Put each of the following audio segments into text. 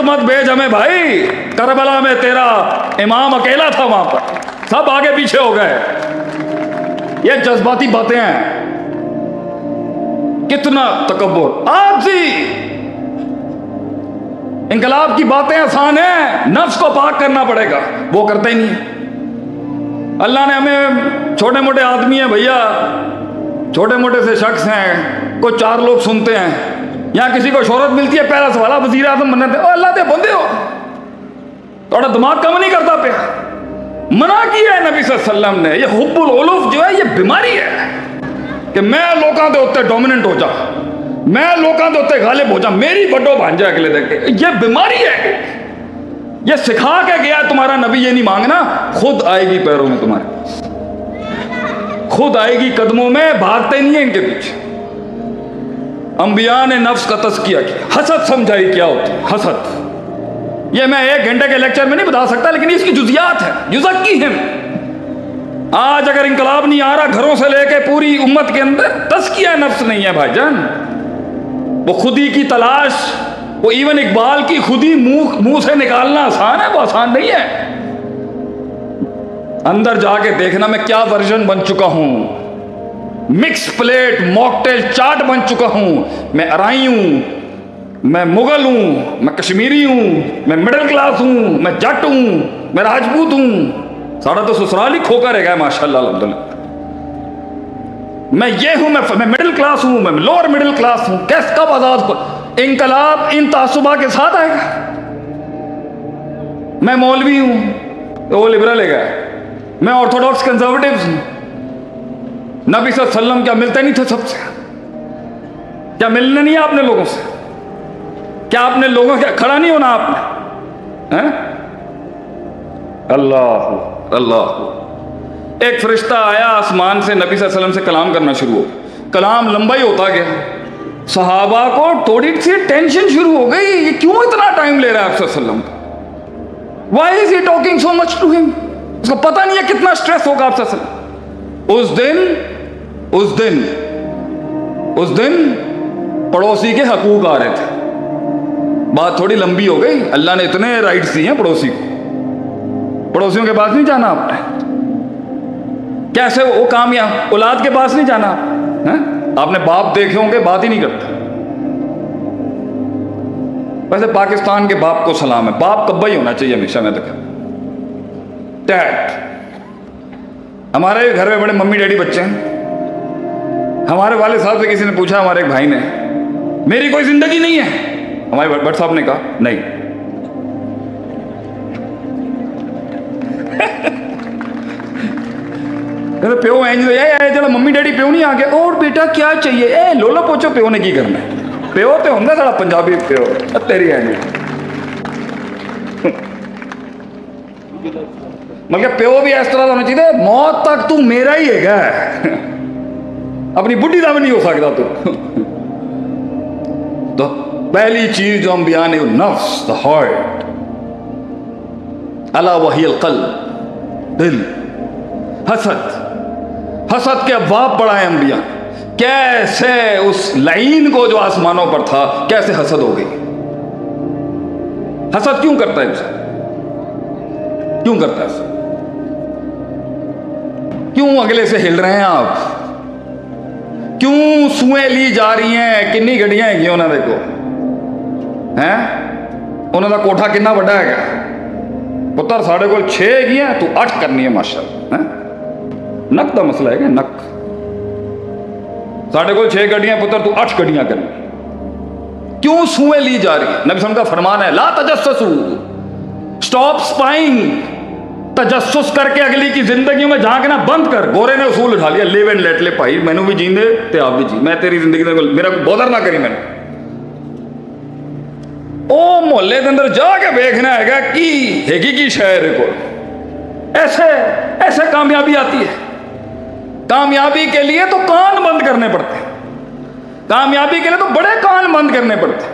मत भेज हमें भाई, करबला में तेरा इमाम अकेला था, वहां पर सब आगे पीछे हो गए। ये जज्बाती बातें हैं। कितना तकब्बुर, आजी। इनकलाब की बातें आसान है, नफ्स को पाक करना पड़ेगा, वो करते ही नहीं। अल्लाह ने हमें, छोटे मोटे आदमी हैं भैया, छोटे मोटे से शख्स हैं, कोई 4 लोग सुनते हैं, यहाँ किसी को शोहरत मिलती है, पहला सवाल वजीर आजम बनने दे। अल्लाह दे बंदे हो, थोड़ा दिमाग कम नहीं करता पे? मना किया है नबी सल्लल्लाहु अलैहि वसल्लम ने। ये हुब्बुल उलूफ जो है ये बीमारी है कि मैं लोगों के उत्ते डोमिनेंट हो जा, मैं लोगों के उत्ते गालिब हो जा, मेरी बड्डो बन जाए अगले देख के। ये बीमारी है। ये सिखा के गया तुम्हारा नबी, ये नहीं मांगना, खुद आएगी पैरों में तुम्हारे, खुद आएगी कदमों में, भागते नहीं है इनके पीछे। अंबिया ने नफ्स का तज़किया किया, हसद समझाई क्या होती है हसद। ये मैं 1 घंटे के लेक्चर में नहीं बता सकता, लेकिन इसकी जुजियात है, युज़क्कीहिम। आज अगर इंकलाब नहीं आ रहा घरों से लेके पूरी उम्मत के अंदर, तज़किया नफ्स नहीं है भाईजान, वो खुदी की तलाश, वो इवन इकबाल की खुदी मुंह से निकालना आसान है, वो आसान नहीं है। अंदर जाके देखना मैं क्या वर्जन बन चुका हूं, मिक्स प्लेट मॉकटेल चाट बन चुका हूं। मैं अराई हूं, मैं मुगल हूं, मैं कश्मीरी हूं, मैं मिडिल क्लास हूं, मैं जट हूं, मैं राजपूत हूं। सारा तो ससुराल ही खोका रह गया माशाल्लाह अल्हम्दुलिल्लाह। मैं ये हूं, मैं मिडिल क्लास हूं, मैं लोअर मिडिल क्लास हूं। कैसे कब आजाद इंकलाब इन तासुबा के साथ आएगा? मैं मौलवी हूं तो वो लिबरल है, मैं ऑर्थोडॉक्स कंजर्वेटिव हूं। नबी सल्लल्लाहु अलैहि वसल्लम क्या मिलते नहीं थे सबसे? क्या मिलने नहीं है आपने लोगों से? क्या आपने लोगों के खड़ा नहीं होना आपने? हैं? अल्लाह अल्लाह। एक फरिश्ता आया आसमान से, नबी सल्लल्लाहु अलैहि वसल्लम से कलाम करना शुरू हो। कलाम लंबा ही होता गया, सहाबा को थोड़ी सी टेंशन शुरू हो गई, ये क्यों इतना टाइम ले रहा है आप सल्लल्लाहु अलैहि वसल्लम? Why is he talking so much to him? उसको पता नहीं है कितना स्ट्रेस होगा आप सल्लल्लाहु अलैहि वसल्लम। उस दिन पड़ोसी के हकूक आ रहे थे। बात थोड़ी लंबी हो गई, अल्लाह ने इतने राइट्स दिए हैं पड़ोसी को। पड़ोसियों के पास नहीं जाना आपने, कैसे वो कामयाब औलाद के पास नहीं जाना है? आपने बाप देखे होंगे, बात ही नहीं करते। वैसे पाकिस्तान के बाप को सलाम है, बाप कब्बा ही होना चाहिए हमेशा। मैं तो कहता डैड, हमारे घर में बड़े मम्मी डैडी बच्चे हैं। हमारे वाले साहब से किसी ने पूछा, हमारे एक भाई ने, मेरी कोई जिंदगी नहीं है? हमारे भट्ट साहब ने कहा नहीं। कहते प्यो है जो मम्मी डैडी प्यो नहीं आ गया, और बेटा क्या चाहिए? ए लोलो पोचो, प्यो ने की करना है? प्यो तो होंगे सारा पंजाबी प्यो, तेरी है नहीं। मतलब प्यो भी इस तरह का होना चाहिए, मौत तक तू मेरा ही है, अपनी बुढ़ी का भी नहीं हो सकता तू। तो पहली चीज जो हम बयान है, नफ्स, द हार्ट, अला वहियल क़ल्ब, दिल। हसद के अबाब बढ़ाए अंबिया। कैसे उस लाइन को जो आसमानों पर था, कैसे हसद हो गई? हसद क्यों करता है इंसान? क्यों करता है? क्यों अगले से हिल रहे हैं आप? क्यों सुएं ली जा रही हैं? कितनी गड्डियां हैं उन्होंने, देखो हैं उन्होंने कोठा कितना बड़ा है पुत्र, साढ़े को 6 है, तू 8 करनी है माशाल्लाह। नक का मसला है, नक। साढ़े को 6 गड्डियां पुत्र, तू 8 गड्डियां करनी। क्यों सुएं ली जा रही है? नबी सल्लल्लाहु अलैहि वसल्लम का फरमान है, ला तजस्ससू, स्टॉप स्पाइंग। तजस्सुस करके अगली की जिंदगी में झांकना बंद कर। गोरे ने उसूल उठा लिया, लिव एंड लेट ले भाई, मैनू भी जींदे ते आप भी जी, मैं तेरी जिंदगी मेरा बोदर ना करी। मैंने ओ मोहल्ले के अंदर जाके देखना है कि हैगी की शहर को। ऐसे ऐसे कामयाबी आती है। कामयाबी के लिए तो कान बंद करने पड़ते हैं, कामयाबी के लिए तो बड़े कान बंद करने पड़ते हैं,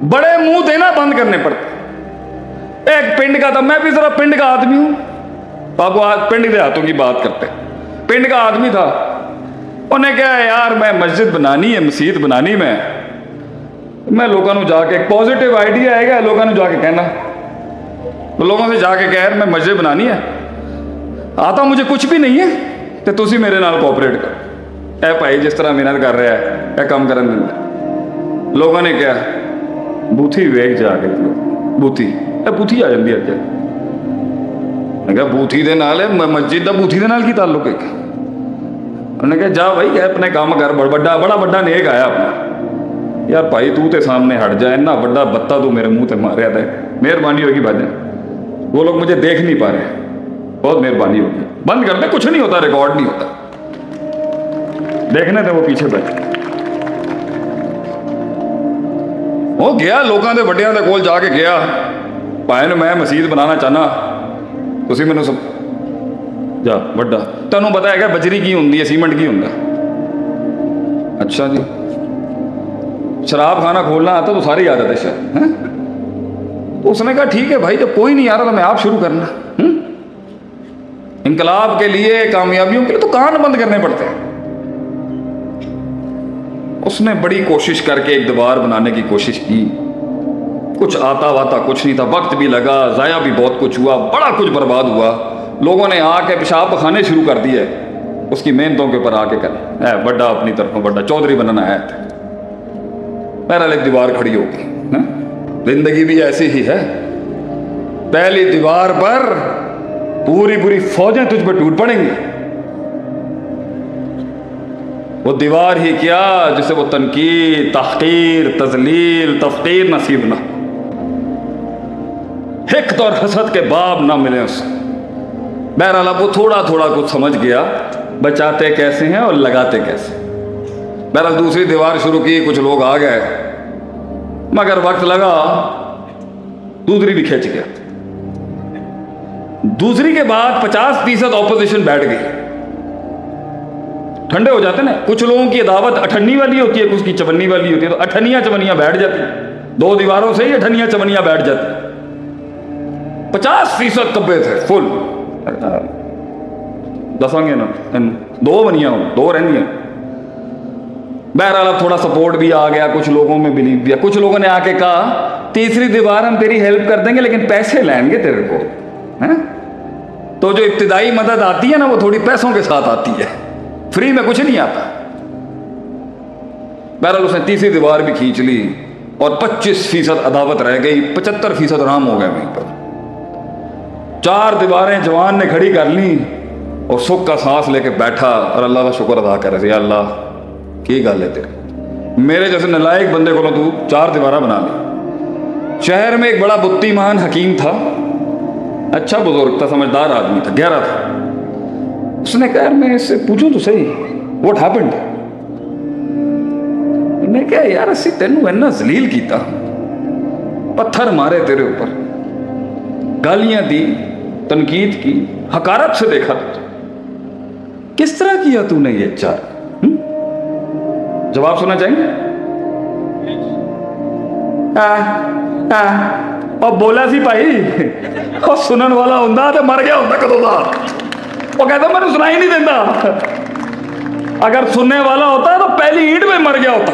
बड़े मुंह देना बंद करने पड़ते हैं। एक पिंड का था, मैं भी जरा पिंड का आदमी हूं, तो आपको आज पिंड के हाथों की बात करते हैं। पिंड का आदमी था, उन्हें क्या यार मैं मस्जिद बनानी है, मसीत बनानी, मैं मैं लोगों को जाके एक पॉजिटिव आइडिया आएगा लोगों को जाके कहना, तो लोगों से जाके कह यार मैं मस्जिद बनानी है, आता मुझे कुछ भी नहीं है तो तुसी मेरे नाल कोऑपरेट करो। ए भाई जिस तरह मेहनत कर रहा है ए काम करन दिंदा। लोगों ने क्या बूथी वेख जाके बूथी बूथी आ जाती है। मैं कहा बूथी दे नाल मस्जिद का बूथी दे नाल की ताल्लुक है? उन्होंने कहा जा भाई अपने काम कर, बड़ा बड़ा नेक आया अपना। यार भाई तू तो सामने हट जा, इन्ना बड़ा बत्ता तू मेरे मुंह से मारिया था, मेहरबानी होगी भाजन। वो लोग मुझे देख नहीं पा रहे, बहुत मेहरबानी होगी, बंद कर दे, कुछ नहीं होता, रिकॉर्ड नहीं होता, देखने थे वो पीछे बैठे। वो गया लोगों के वड्डियां दे कोल जाके गया, भाई मैं मसीत बनाना चाहना, तुसी मैनू सब जा वड्डा तेनू पता है बजरी की होंगी है, सीमेंट की होंगे? अच्छा जी, शराब खाना खोलना आता तो सारी आदत है शायद है? तो उसने कहा ठीक है भाई जब कोई नहीं आ रहा तो मैं आप शुरू करना। इनकलाब के लिए, कामयाबियों के लिए तो कान बंद करने पड़ते हैं। उसने बड़ी कोशिश करके एक दीवार बनाने की कोशिश की, कुछ आता वाता कुछ नहीं था, वक्त भी लगा, ज़ाया भी बहुत कुछ हुआ, बड़ा कुछ बर्बाद हुआ। लोगों ने आके पेशाब खाने शुरू कर दिए उसकी मेहनतों के ऊपर आके कर है, बड़ा अपनी तरफों बड़ा चौधरी बनना है। बहरहाल एक दीवार खड़ी होगी, जिंदगी भी ऐसी ही है, पहली दीवार पर पूरी पूरी फौजें तुझ पर टूट पड़ेंगी। वो दीवार ही क्या जिसे वो तनकीद, तहकीर, तजलील, तफकीर नसीब ना, हिक़्द और हसद के बाब ना मिले उसे। बहरहाल अब वो थोड़ा थोड़ा कुछ समझ गया, बचाते कैसे हैं और लगाते कैसे। बहरहाल दूसरी दीवार शुरू की, कुछ लोग आ गए, मगर वक्त लगा, दूसरी भी खिंच गया। दूसरी के बाद 50% ऑपोजिशन बैठ गई। ठंडे हो जाते ना, कुछ लोगों की दावत अठन्नी वाली होती है, कुछ की चवन्नी वाली होती है, तो अठनियां चवनियां बैठ जाती, दो दीवारों से ही अठनियां चवनियां बैठ जाती। 50% कब्बे थे फुल, दसांगे ना दो बनिया, दो रहनी। बहरहाल अब थोड़ा सपोर्ट भी आ गया, कुछ लोगों में बिलीव भी, कुछ लोगों ने आके कहा तीसरी दीवार हम तेरी हेल्प कर देंगे लेकिन पैसे लेंगे तेरे को, हैं? तो जो इब्तिदाई मदद आती है ना वो थोड़ी पैसों के साथ आती है, फ्री में कुछ नहीं आता। बहरहाल उसने तीसरी दीवार भी खींच ली और 25% अदावत रह गई, 75% राम हो गए वहीं पर। 4 दीवारें जवान ने खड़ी कर ली और सुख का सांस लेके बैठा और अल्लाह का शुक्र अदा कर रहे, अल्लाह की गल है तेरी, मेरे जैसे नलायक बंदे को तू 4 दीवारा बना ली। शहर में एक बड़ा बुद्धिमान हकीम था, अच्छा बुजुर्ग था, समझदार आदमी था, गहरा था। उसने कहा मैं इससे पूछूं तो सही व्हाट हैपेंड। मैं क्या यार असी तेनू इन्ना जलील किया, पत्थर मारे तेरे ऊपर, गालियां दी, तनकीद की, हकारत से देखा, किस तरह किया तूने ये 4? जवाब सुनना चाहेंगे? और बोला सी भाई और सुनने वाला होंदा तो मर गया होंदा कदों दा। वो कहता मैंने सुनाई नहीं देता, अगर सुनने वाला होता तो पहली ईंट में मर गया होता।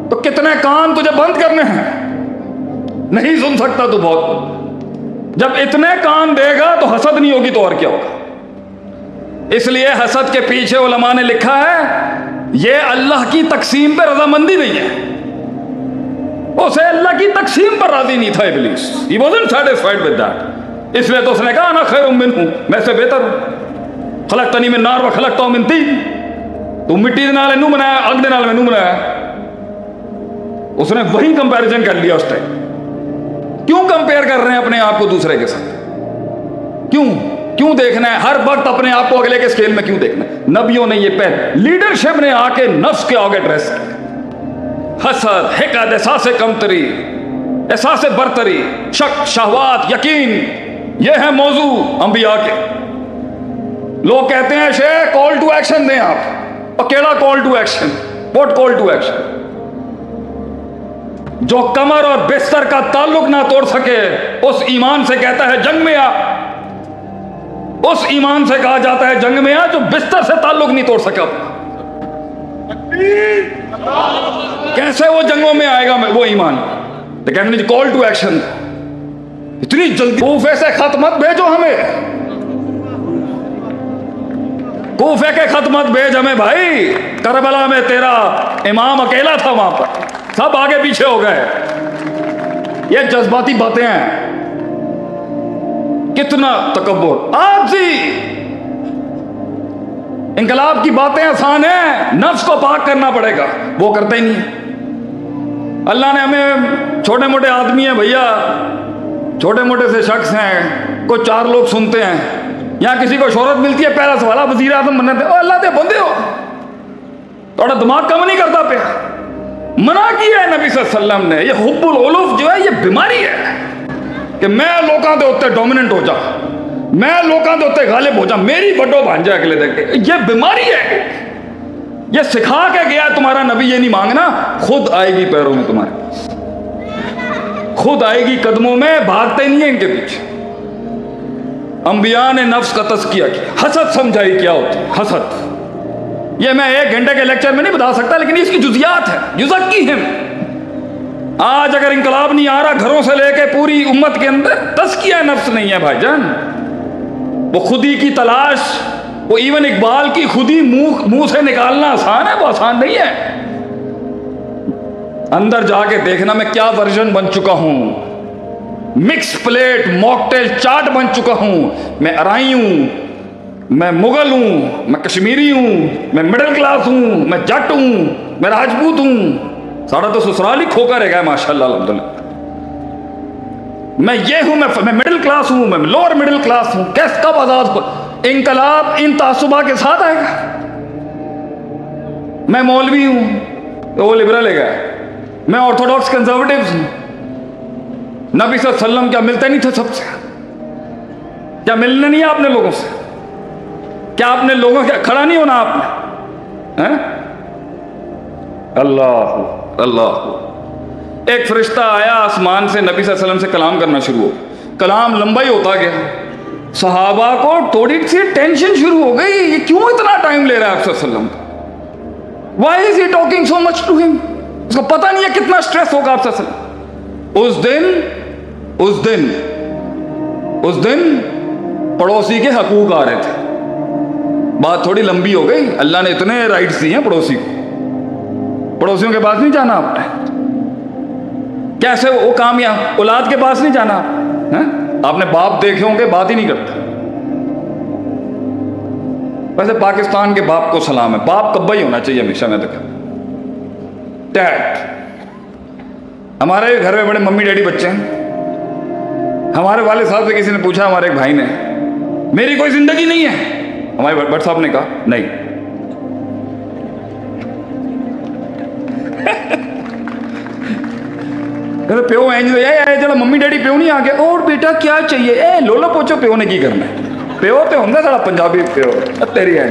तो कितने कान तुझे बंद करने हैं, नहीं सुन सकता तू बहुत। जब इतने कान देगा तो हसद नहीं होगी तो और क्या होगा। इसलिए हसद के पीछे उलमा ने लिखा है ये अल्लाह की तकसीम पर रजामंदी नहीं है, उसे अल्लाह की तकसीम पर राजी नहीं था इब्लीस, he wasn't satisfied with that। इसलिए तो उसने कहा ना खैरुम मिन्हु, मैं से बेहतर हूं, खलकतनी मिन नार व खलकतहु मिन तीन, तू मिट्टी दे नाल इनू बनाया, अग दे नाल मैनू बनाया। उसने वही कंपैरिजन कर लिया उस टाइम। क्यों कंपेयर कर रहे हैं अपने आप को दूसरे के साथ? क्यों देखना है हर वक्त अपने आप को अगले के स्केल में? क्यों देखना है? नबियों ने ये पहले, लीडरशिप ने आके नफ्स के आगे ड्रेस किया। हसद, हिकद, एहसास कमतरी, एहसास बरतरी, शक, शहवात, यकीन, ये है मौजू अंबिया के। लोग कहते हैं शेख कॉल टू एक्शन दें आप, और केड़ा call to action? What call to action? जो कमर और बिस्तर का ताल्लुक ना तोड़ सके उस ईमान से कहता है जंग में आ। उस ईमान से कहा जाता है जंग में आ जो बिस्तर से ताल्लुक नहीं तोड़ सका। कैसे वो जंगों में आएगा वो ईमान? तो कहने कॉल टू एक्शन, इतनी जल्दी कूफे से खत मत भेजो हमें, कूफे के खत मत भेज हमें भाई। करबला में तेरा इमाम अकेला था, वहां पर सब आगे पीछे हो गए। ये जज्बाती बातें हैं, कितना तकब्बुर, आजी। इंकलाब की बातें आसान है, नफ्स को पाक करना पड़ेगा, वो करते ही नहीं। अल्लाह ने हमें, छोटे मोटे आदमी हैं भैया, छोटे मोटे से शख्स हैं, कुछ चार लोग सुनते हैं, यहां किसी को शोहरत मिलती है, पहला सवाल वजीर आजम बनने दे, अल्लाह दे बंदे हो, थोड़ा दिमाग कम नहीं करता पे? मना किया है नबी सल्लल्लाहु अलैहि वसल्लम ने। ये हुब्बुल उलूफ जो है ये बीमारी है कि मैं लोगों के उत्ते डोमिनेंट हो जा, मैं लोगों के उत्ते गालिब हो जा, मेरी बड्डो बन जाए अगले दिन। ये बीमारी है, ये सिखा के गया तुम्हारा नबी। ये नहीं मांगना, खुद आएगी पैरों में तुम्हारे, खुद आएगी कदमों में, भागते नहीं है इनके पीछे। अंबिया ने नफ्स का तज़किया किया, हसद समझाई क्या होती है हसद। ये मैं 1 घंटे के लेक्चर में नहीं बता सकता, लेकिन इसकी जुज़ियात है, युज़क्कीहिम। आज अगर इंकलाब नहीं आ रहा घरों से लेके पूरी उम्मत के अंदर, तज़किया नफ्स नहीं है भाईजान। वो खुदी की तलाश, वो इवन इकबाल की खुदी मुंह से निकालना आसान है, वो आसान नहीं है। अंदर जाके देखना मैं क्या वर्जन बन चुका हूं, मिक्स प्लेट मॉकटेल चाट बन चुका हूं। मैं अराई हूं, मैं मुगल हूं, मैं कश्मीरी हूं, मैं मिडिल क्लास हूं, मैं जट हूं, मैं राजपूत हूं। सारा तो ससुराल ही खोकर रह गया माशाल्लाह अल्हम्दुलिल्लाह। मैं ये हूं, मैं मिडिल क्लास हूं, मैं लोअर मिडिल क्लास हूं। कैसे कब आजाद हो? इंकलाब इन तासुबा के साथ आएगा। मैं मौलवी हूं तो वो लिबरल है, मैं ऑर्थोडॉक्स कंजर्वेटिव हूं। नबी सल्लल्लाहु अलैहि वसल्लम क्या मिलते नहीं थे सबसे? क्या मिलना नहीं है आपने लोगों से? क्या आपने लोगों के खड़ा नहीं होना आपने? हैं? अल्लाह अल्लाह। एक फरिश्ता आया आसमान से, नबी सल्लल्लाहु अलैहि वसल्लम से कलाम करना शुरू हो। कलाम लंबा ही होता गया, सहाबा को थोड़ी सी टेंशन शुरू हो गई, ये क्यों इतना टाइम ले रहा है आप सल्लल्लाहु अलैहि वसल्लम? Why is he talking so much to him? उसको पता नहीं है कितना स्ट्रेस होगा आप सल्लल्लाहु अलैहि वसल्लम। उस दिन पड़ोसी के हकूक आ रहे थे। बात थोड़ी लंबी हो गई, अल्लाह ने इतने राइट्स दिए हैं पड़ोसी को, पड़ोसियों के पास नहीं जाना आपने। कैसे वो कामयाब औलाद के पास नहीं जाना है? आपने बाप देखे होंगे, बात ही नहीं करते। वैसे पाकिस्तान के बाप को सलाम है, बाप कब्बा ही होना चाहिए हमेशा। मैं तो कहता डैड। हमारे घर में बड़े मम्मी डैडी बच्चे हैं। हमारे वाले साहब से किसी ने पूछा, हमारे एक भाई ने, मेरी कोई जिंदगी नहीं है? हमारे भट्ट साहब ने कहा नहीं। प्यो है जो मम्मी डैडी प्यो नहीं आ गया, और बेटा क्या चाहिए? ए लोलो पोचो, प्यो ने की करना है? प्यो तो होंगे सारा पंजाबी प्यो, तेरी है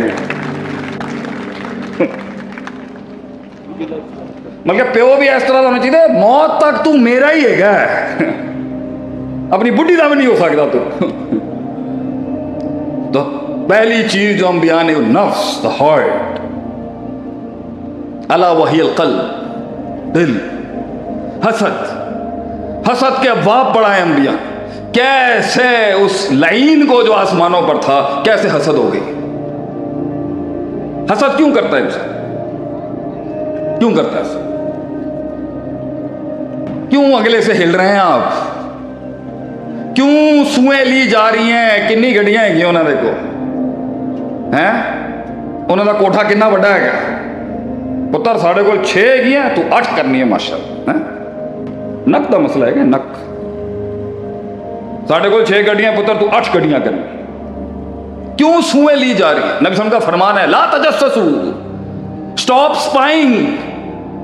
मतलब प्यो भी इस तरह होना चाहिए, मौत तक तू मेरा ही है, अपनी बुढ़ी का भी नहीं हो सकता तू। तो पहली चीज जो हम बयान है, नफ्स, द हार्ट, अला वहियल क़ल्ब, दिल। हसद के अब्वाब पढ़ाए अंबिया, कैसे उस लाइन को जो आसमानों पर था, कैसे हसद हो गई। हसद क्यों करता है इंसान? क्यों करता है? क्यों अगले से हिल रहे हैं आप? क्यों सुएं ली जा रही हैं? किन्नी गड्डियां हैं उन्होंने को हैं, उन्होंने कोठा कितना बड़ा है? पुत्र साढ़े को 6 है, तू 8 करनी है माशाल्लाह। नक का मसला है कि नक, साढ़े को 6 गड्डियां पुत्र, तू 8 गड्डियां करनी। क्यों सुएं ली जा रही है? नबी सल्लल्लाहु अलैहि वसल्लम का फरमान है, ला तजस्ससू, स्टॉप स्पाइंग।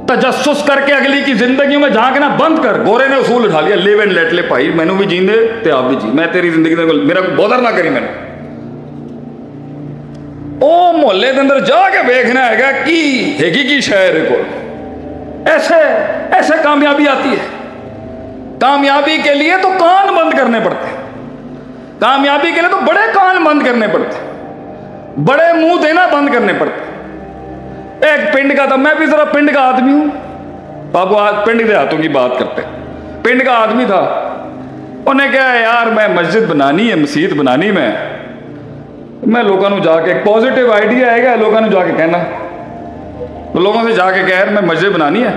तजस्सुस करके अगली की जिंदगी में झांकना बंद कर। गोरे ने उसूल उठा लिया, लिव एंड लेट ले भाई, मैनू भी जींदे ते आप भी जी, मैं तेरी जिंदगी मेरा को बॉदर ना करी। मैंने ओ मोहल्ले के अंदर जाके देखना है कि हैगी की शहर को, ऐसे ऐसे कामयाबी आती है। कामयाबी के लिए तो कान बंद करने पड़ते हैं, कामयाबी के लिए तो बड़े कान बंद करने पड़ते हैं, बड़े मुंह देना बंद करने पड़ते हैं। एक पिंड का था, मैं भी जरा पिंड का आदमी हूं, बाबू आज पिंड के हाथों की बात करते। पिंड का आदमी था, उन्हें क्या है यार मैं मस्जिद बनानी है, मसीत बनानी मैं लोगों को जाके एक पॉजिटिव आइडिया आएगा, लोगों को जाके कहना, तो लोगों से जाके कह रहे मैं मस्जिद बनानी है,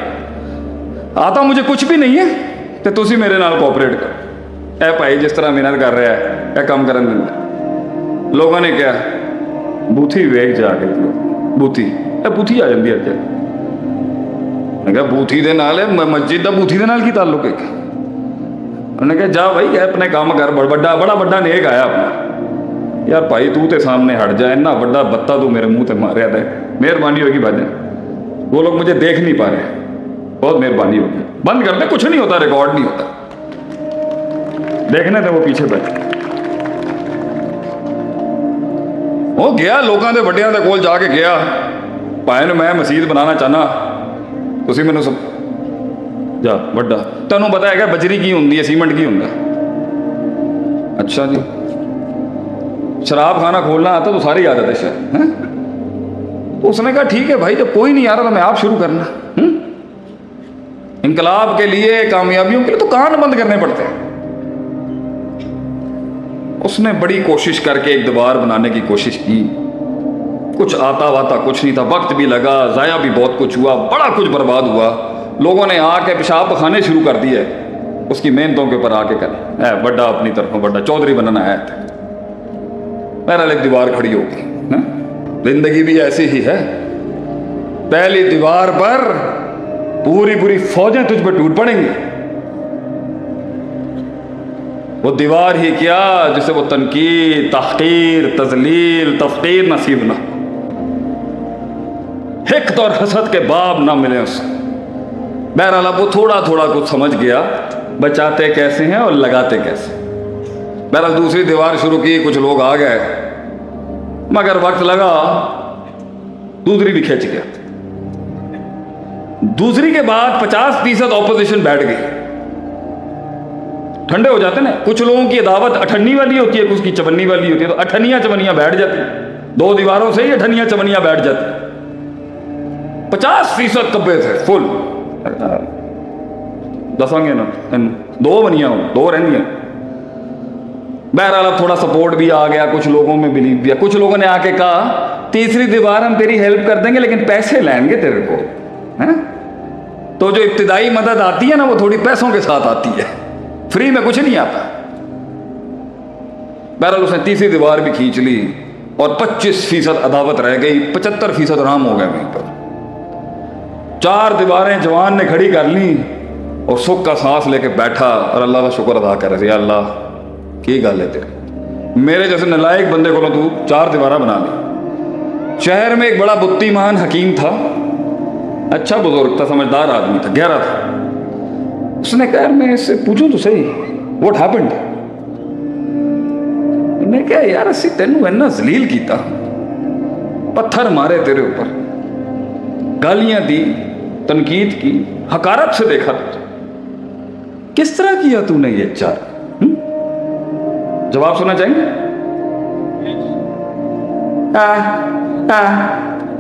आता मुझे कुछ भी नहीं है तो तुसी मेरे नाल कोऑपरेट करो। ए भाई जिस तरह मेहनत कर रहा है यह काम करन दिंदा। लोगों ने क्या बूथी वेख जाके बूथी बूथी आ जाती है। मैं कहा बूथी दे नाल मस्जिद का बूथी दे नाल की ताल्लुक है? उन्होंने कहा जा भाई अपने काम कर, बड़ा बड़ा नेक आया अपना। यार भाई तू ते सामने हट जा, इन्ना बड़ा बत्ता तू मेरे मुंह ते मारिया था, मेहरबानी होगी भाजन। वो लोग मुझे देख नहीं पा रहे, बहुत मेहरबानी होगी, बंद कर दे, कुछ नहीं होता, रिकॉर्ड नहीं होता, देखने थे वो पीछे बैठे। वो गया लोगों के वड्डियां दे कोल जाके गया, भाई ने मैं मसीत बनाना चाहना, तुसी मैनू सब जा वड्डा तेनों पता है बजरी की होंगी है, सीमेंट की होंगे? अच्छा जी, शराब खाना खोलना आता तो सारी आदत है शायद है? तो उसने कहा ठीक है भाई, जब कोई नहीं आ रहा तो मैं आप शुरू करना। इनकलाब के लिए, कामयाबियों के लिए तो कान बंद करने पड़ते हैं। उसने बड़ी कोशिश करके एक दीवार बनाने की कोशिश की, कुछ आता वाता कुछ नहीं था, वक्त भी लगा, ज़ाया भी बहुत कुछ हुआ, बड़ा कुछ बर्बाद हुआ। लोगों ने आके पेशाब पखाने शुरू कर दिए उसकी मेहनतों के ऊपर आके कर बड़ा अपनी तरफों बड़ा चौधरी बनना है। बहरहाल एक दीवार खड़ी होगी, जिंदगी भी ऐसी ही है, पहली दीवार पर पूरी पूरी फौजें तुझ पर टूट पड़ेंगी। वो दीवार ही क्या जिसे वो तनकीद, तहकीर, तजलील, तफकीर नसीब ना, हिक़्त और हसद के बाब ना मिले उसे। बहरहाल अब वो थोड़ा थोड़ा कुछ समझ गया, बचाते कैसे हैं और लगाते कैसे। बहरहाल दूसरी दीवार शुरू की, कुछ लोग आ गए, मगर वक्त लगा, दूसरी भी खिंच गया। दूसरी के बाद 50% ऑपोजिशन बैठ गई। ठंडे हो जाते ना, कुछ लोगों की दावत अठन्नी वाली होती है, कुछ की चवन्नी वाली होती है, तो अठनियां चवनियां बैठ जाती, दो दीवारों से ही अठनियां चवनियां बैठ जाती। 50% कब्बे थे फुल, दसांगे ना दो बनिया हो, दो रहिंदियां। बहरहाल थोड़ा सपोर्ट भी आ गया, कुछ लोगों में बिलीव भी, कुछ लोगों ने आके कहा तीसरी दीवार हम तेरी हेल्प कर देंगे लेकिन पैसे लेंगे तेरे को, है? तो जो इब्तिदाई मदद आती है ना वो थोड़ी पैसों के साथ आती है, फ्री में कुछ नहीं आता। बहरहाल उसने तीसरी दीवार भी खींच ली और 25% अदावत रह गई, 75% आराम हो गया वहीं पर। 4 दीवारें जवान ने खड़ी कर ली और सुख का सांस लेके बैठा और अल्लाह का शुक्र अदा कर रहे, अल्लाह की गल है तेरे, मेरे जैसे नलायक बंदे को तू 4 दीवारा बना ली। शहर में एक बड़ा बुद्धिमान हकीम था, अच्छा बुजुर्ग था, समझदार आदमी था, गहरा था। उसने कहा मैं इससे पूछूं तो सही, व्हाट हैपेंड? मैं क्या यार असी तेनू इन्ना जलील किया, पत्थर मारे तेरे ऊपर, गालियां दी, तनकीद की, हकारत से देखा तुझे, किस तरह किया तूने ये 4? जवाब सुनना चाहेंगे?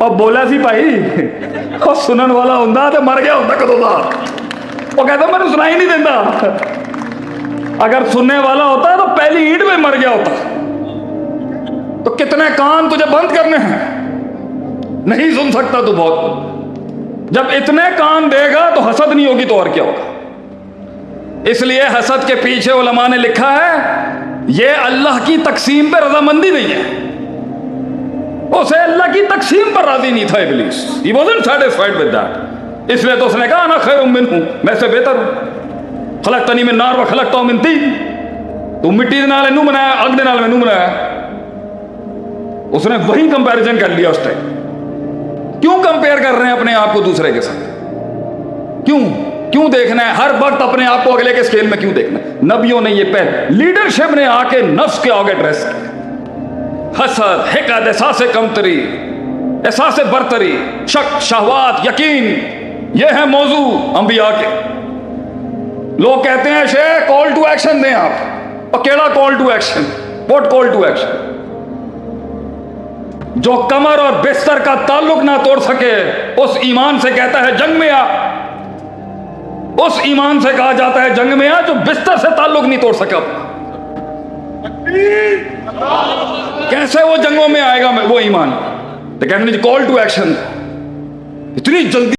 और बोला सी भाई और सुनन वाला होंदा तो मर गया होंदा कदों दा। वो कहता मैंने सुनाई नहीं देता, अगर सुनने वाला होता तो पहली ईंट में मर गया होता। तो कितने कान तुझे बंद करने हैं, नहीं सुन सकता तू बहुत। जब इतने कान देगा तो हसद नहीं होगी तो और क्या होगा। इसलिए हसद के पीछे उलमा ने लिखा है ये अल्लाह की तकसीम पर रजामंदी नहीं है, उसे अल्लाह की तकसीम पर राजी नहीं था इब्लीस, he wasn't satisfied with that। इसलिए तो उसने कहा ना खैरुम मिन्हु, मैं से बेहतर हूं, खलकतनी मिन नार व खलकतहु मिन तीन, तू मिट्टी दे नाल इनू बनाया, अग दे नाल मैनू बनाया। उसने वही कंपैरिजन कर लिया उस टाइम। क्यों कंपेयर कर रहे हैं अपने आप को दूसरे के साथ? क्यों देखना है हर वक्त अपने आप को अगले के स्केल में? क्यों देखना है? नबियों ने ये पहले लीडरशिप ने आके नफ्स के आगे ड्रेस किया। हसद, हिकद, एहसास कमतरी, एहसास बरतरी, शक, शहवात, यकीन, ये है मौजू अंबिया के। लोग कहते हैं शेख कॉल टू एक्शन दें आप, और केड़ा call to action? What call to action? जो कमर और बिस्तर का ताल्लुक ना तोड़ सके उस ईमान से कहता है जंग में आ। उस ईमान से कहा जाता है जंग में आ जो बिस्तर से ताल्लुक नहीं तोड़ सका। कैसे वो जंगों में आएगा वो ईमान? तो कहते हैं कॉल टू एक्शन। इतनी जल्दी